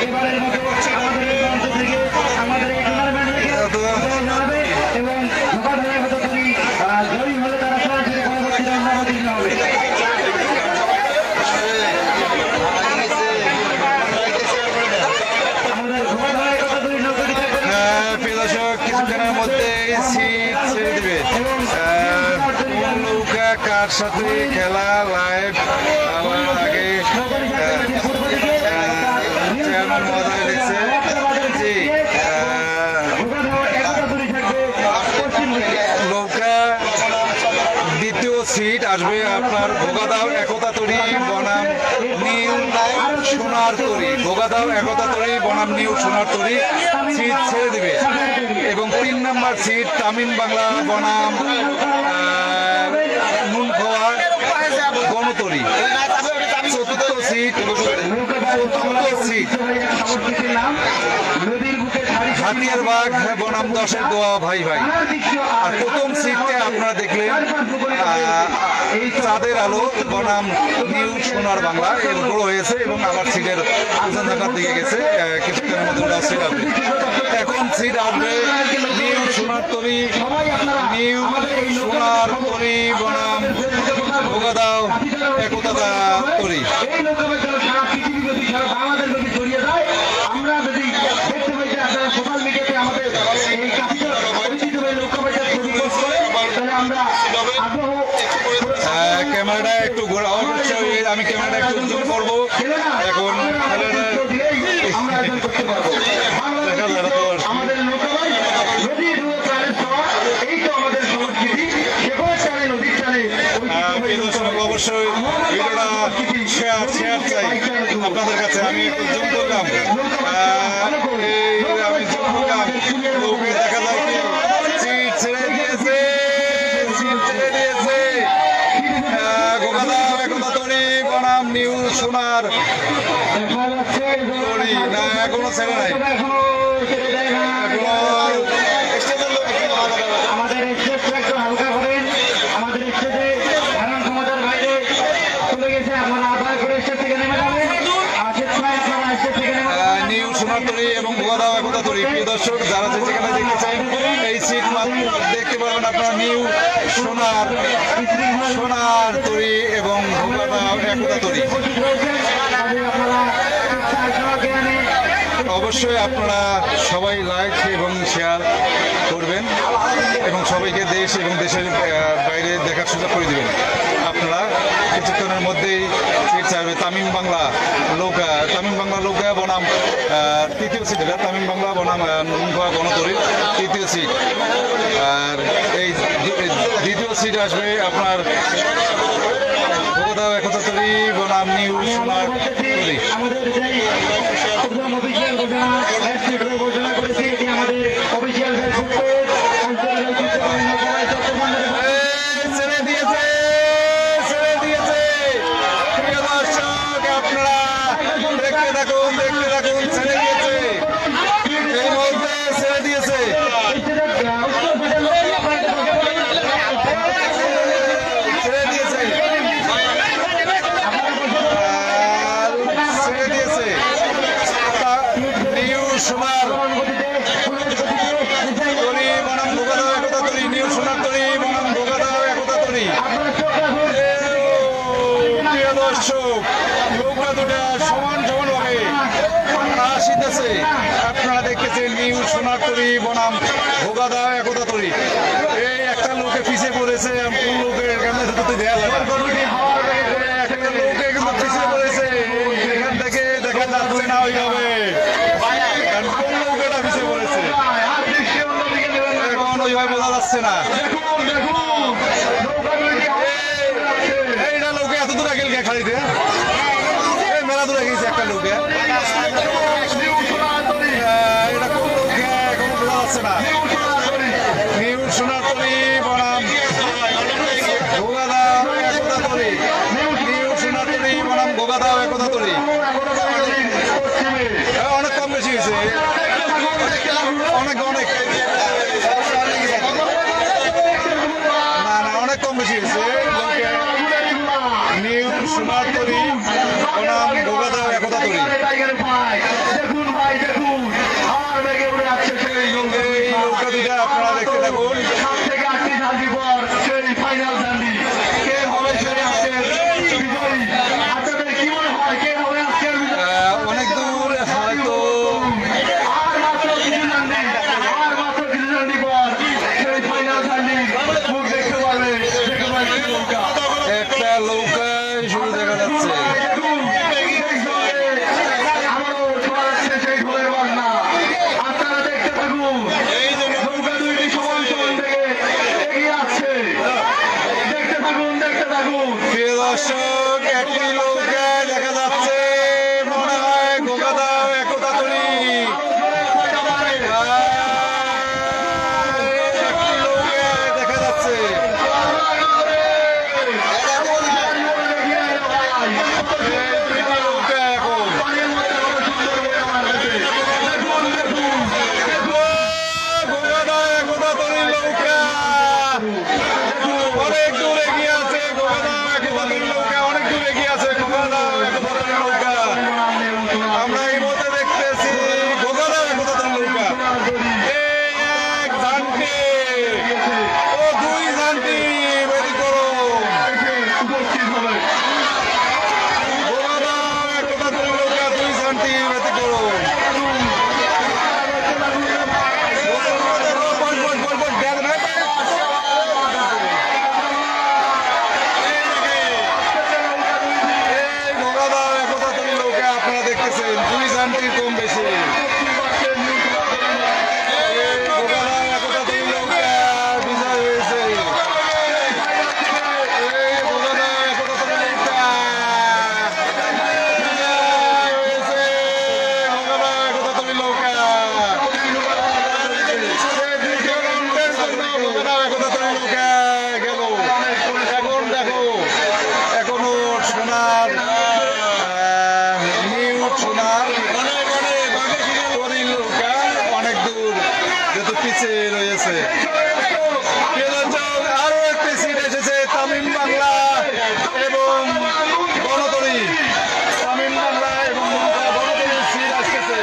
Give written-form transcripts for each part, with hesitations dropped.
এবারের মতো আমাদের এই মঞ্চ থেকে আমাদের এই টুর্নামেন্ট থেকে জানাবে এবং ধোকাধড়ার মতো তুমি জয়ী হলে তারা সরাসরি পরবর্তী রাউন্ডে অবতীর্ণ হবে। কিছুক্ষণের মধ্যে সিট ছেড়ে দেবে। নৌকা কার সাথে খেলা লাইভ আমার আগে চেয়ারম্যান মহোদয় দেখছে। জি নৌকা দ্বিতীয় সিট আসবে আপনার ভোগাদাও একতা তরী বনাম নিউ সোনার তরী। ভোগাদাও একতা তরী বনাম নিউ সোনার তরী সিট ছেড়ে দেবে এবং 3 নম্বর সিট তামিম বাংলা বনাম নুনখোয়া গণতরী। চতুর্থ সিট হাতিয়ার বাঘ বনাম 10-এর দোয়া ভাই ভাই। আর প্রথম সিটকে আপনারা দেখলেন চাঁদের আলো বনাম নিউ সোনার বাংলা এর বড় হয়েছে এবং আবার সিটের ওজন থাকার দিকে গেছে। কিছুক্ষণের মধ্যে ওরা সিট আসবে। এখন সিট আসবে নিউ সোনার তরী, নিউ সোনার তরী বনাম ভোগাদাও একতা তরী। ক্যামেরাটা একটু ঘোরা, অবশ্যই আমি ক্যামেরাটা একটু জুম করবো। এখন অবশ্যই ভিডিওটা শেয়ার চাই আপনাদের কাছে। আমি একটু জুম করলাম, আমি জুম করলাম, লোকে দেখা যায় কি সিট ছেড়ে দিয়েছে, সিট ছেড়ে দিয়েছে। গোগাদাও একতা তরী বনাম নিউ সোনার তরী। না এখনো ছেড়ে নাই, নিউ সোনার তরী এবং ভোগাদাও একতা তরী। প্রিয় দর্শক যারা যেখানে দেখতে চান এই সিট দেখতে পারবেন আপনারা নিউ সোনার তরী এবং ভোগাদাও একতা তরী। অবশ্যই আপনারা সবাই লাইক এবং শেয়ার করবেন এবং সবাইকে দেশ এবং দেশের বাইরে দেখার সুযোগ করে দেবেন। আপনারা কিছুক্ষণের মধ্যেই সিট চাইবে তামিম বাংলা নৌকা বনাম তৃতীয় সিট, তামিম বাংলা বনাম নুনখোয়া গণতরী তৃতীয় সিট। আর এই দ্বিতীয় সিট আসবে আপনার ভোগাদাও একতা তরী বনাম নিউ সোনার তরী। সোনার তরী বনাম ভোগাদাও একতা তরী, নিউ সোনার তরী বনাম ভোগাদাও একতা তরী। প্রিয় দর্শক নৌকা দুটা সমান ভাবে আসিতেছে। আপনারা দেখতেছেন নিউ সোনার তরী বনাম ভোগাদাও একতা তরী। এই একটা লোকে পিছিয়ে পড়েছে, কোন লোকের এখানে দেয়া লাগে একটা লোকে কিন্তু পিছিয়ে পড়েছে, এখান থেকে দেখা যাচ্ছে না ওইভাবে। ওইভাবে বোঝা যাচ্ছে না। এইটা লোকে এত দূরে গেল খালিতে মেলা দূরে গেছে একটা লোকে, এটা কোন লোকে এখন বোঝা যাচ্ছে না। নিউ সোনার তরী বনাম ভোগাদাও একতা তরী, নিউ সোনার তরী বনাম ভোগাদাও একতা তরী। অনেক কম বেশি হয়েছে, অনেক কম বেশি হয়েছে। নিউ সোনার তরী বনাম ভোগাদাও একতা তরী। ভোগান্তির কম বেশি। ভোগারা একতা তরি নৌকা বিজয় হয়েছে। ভোগারা একতা তরি নৌকা বিজয় হয়েছে। ভোগারা একতা তরি নৌকা ভোগারা একতা তরি নৌকা গেল। এখন দেখো এখনো সোনার সোনার তরি নৌকা অনেক দূর যেহেতু পিছিয়ে রয়েছে। আরো একটি সিট এসেছে তামিম বাংলা এবং গণতরী। তামিম বাংলা এবং গণতরীর সিট আসতেছে।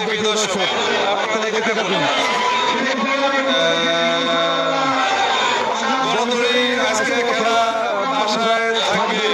প্রিয় দর্শক, আপনারা দেখলেন এই মুহূর্তে গণতরী। আজকে খেলা বাসায় থাকবে।